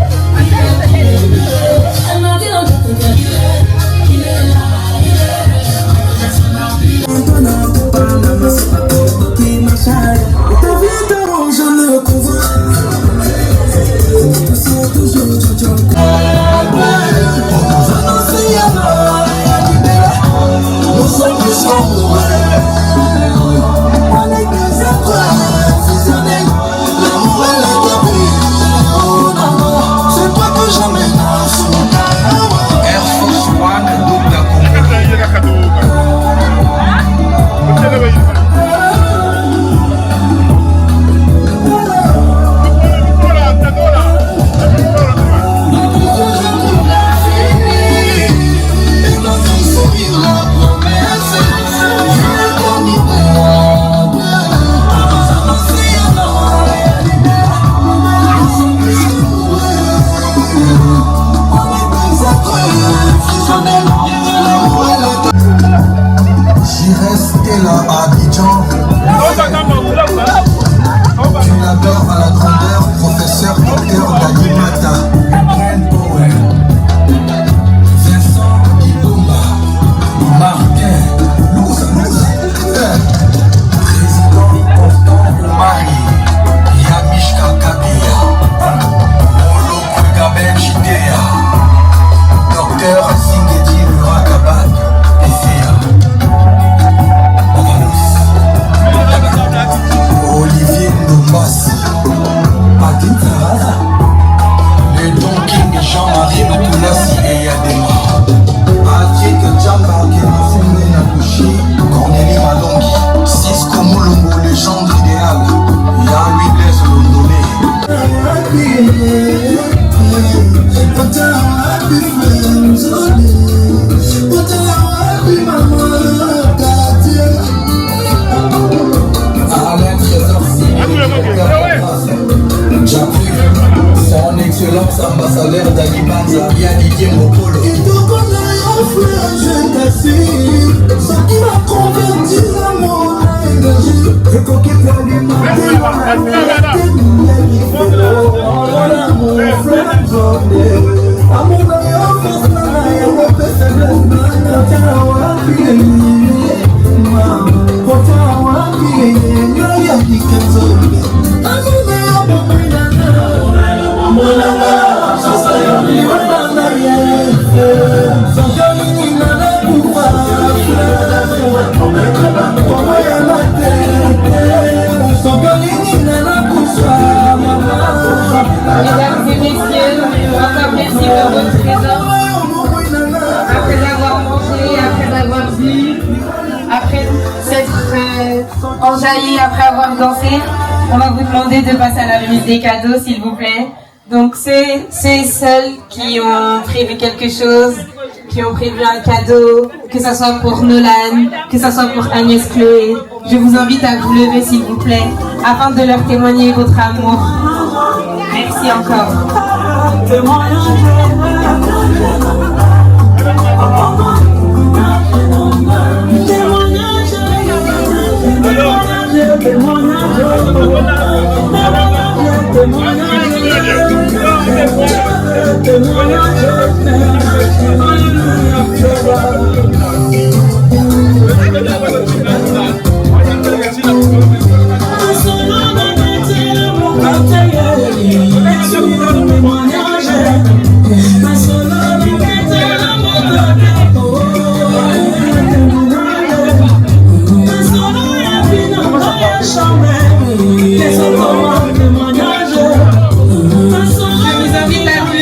Son excellence ambassadeur d'Ali Banza, Didier Mokolo. Et donc on a un frère, je t'assure, ce qui m'a converti dans mon énergie. Et qu'on quitte la vie, mon frère, à mon aïe, mesdames et messieurs, encore merci pour votre présence. Après avoir mangé, après avoir bu, après s'être enjaillé, après avoir dansé, on va vous demander de passer à la remise des cadeaux, s'il vous plaît. Donc ceux et celles qui ont prévu quelque chose, qui ont prévu un cadeau, que ce soit pour Nolan, que ce soit pour Agnès Chloé, je vous invite à vous lever, s'il vous plaît, afin de leur témoigner votre amour. Merci encore. Je vous invite à vous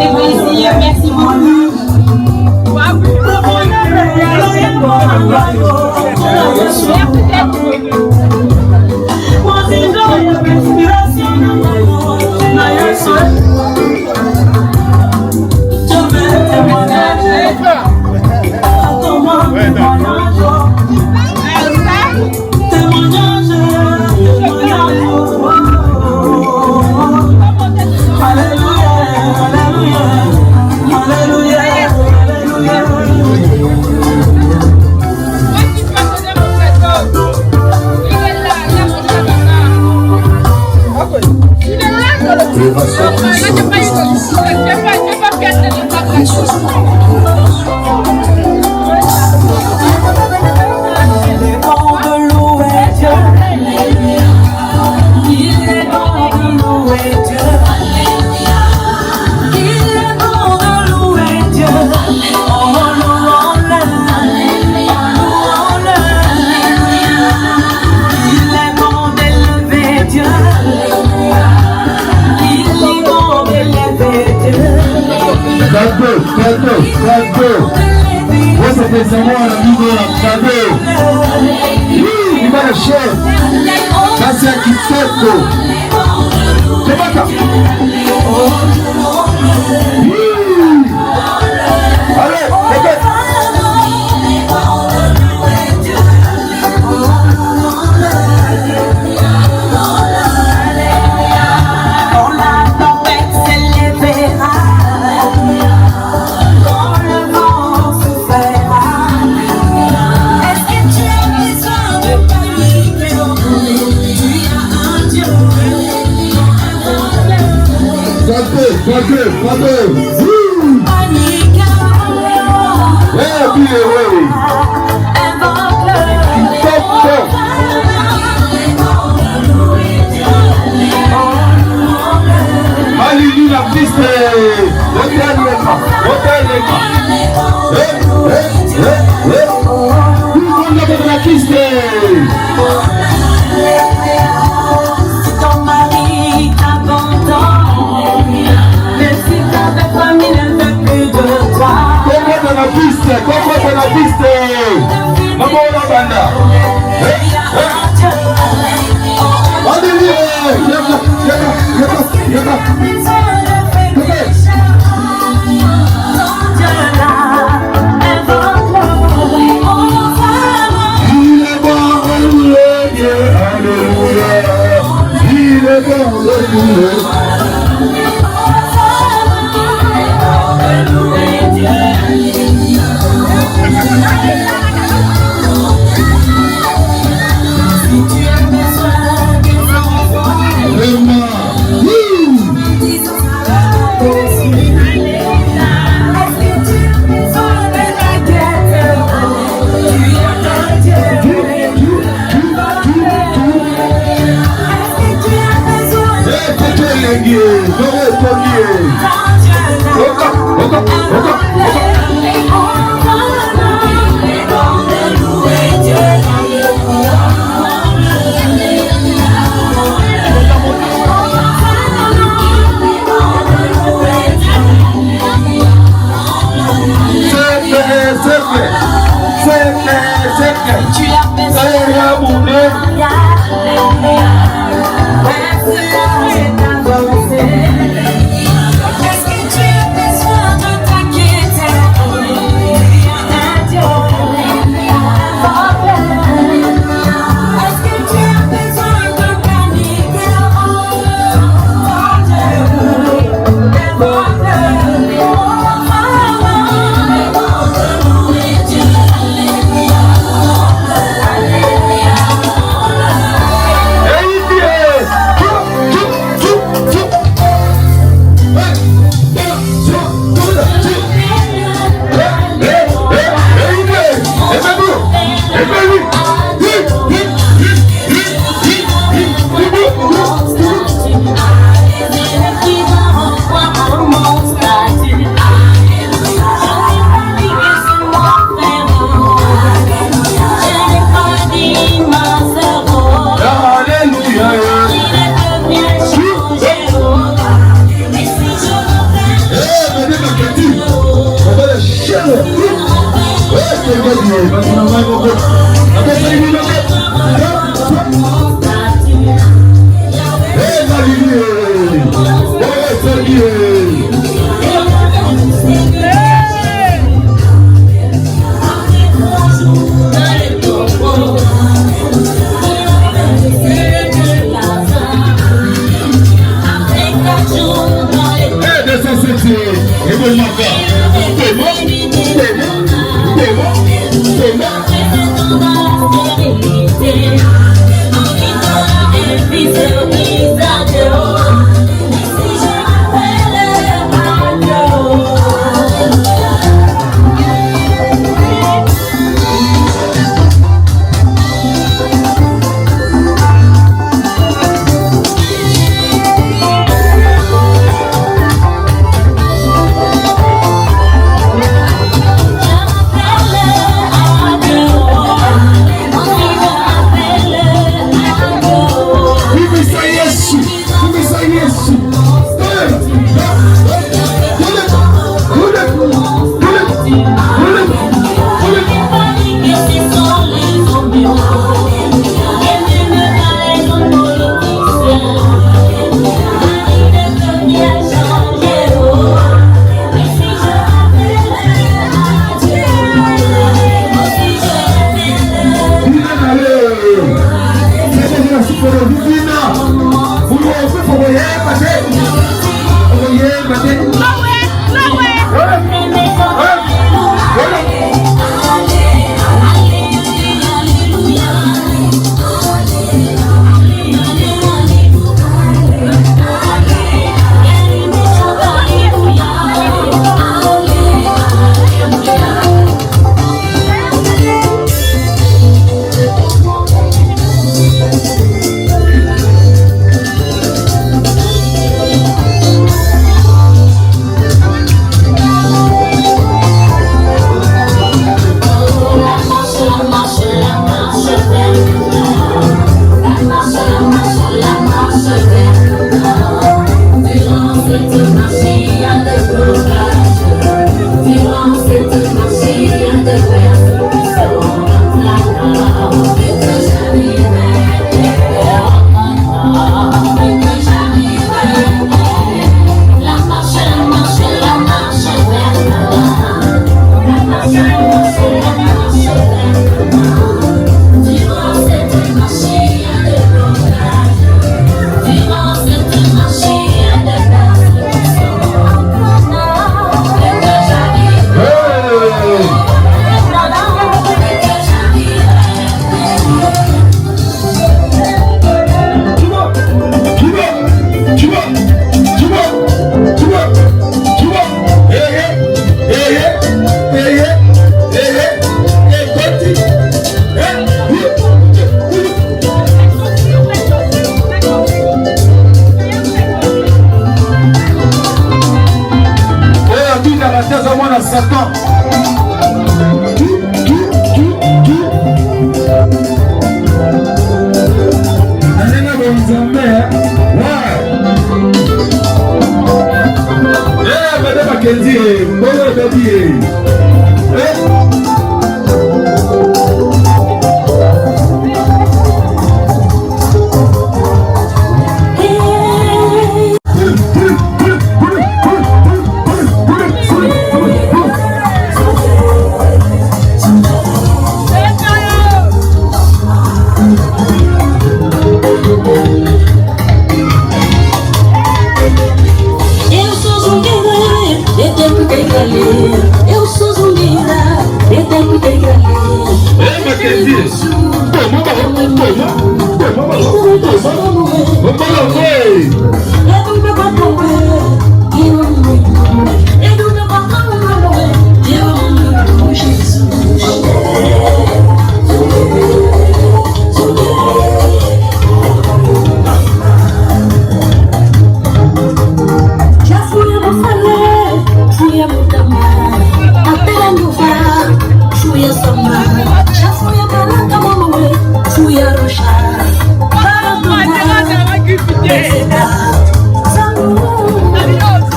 fait plaisir. Merci beaucoup. Cadeau. Vous êtes vraiment un niveau cadeau. Oui, il va le chef. Ça c'est un Kitoko. C'est pas ça. Allez, répète. Cadeau. Allez, l'artiste. Ton mari t'abandonne, même si ta famille ne veut plus de toi. Comprends la piste. Maman la banda. Jesus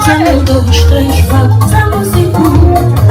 Sangue dos três, sangue cinco.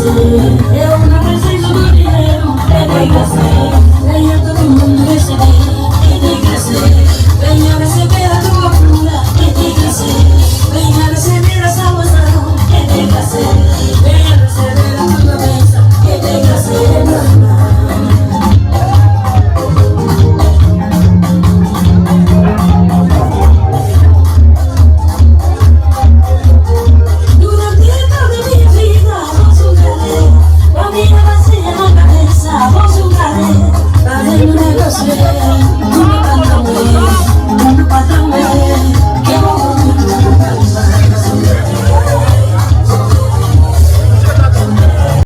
Eu não preciso do dinheiro, é ligação.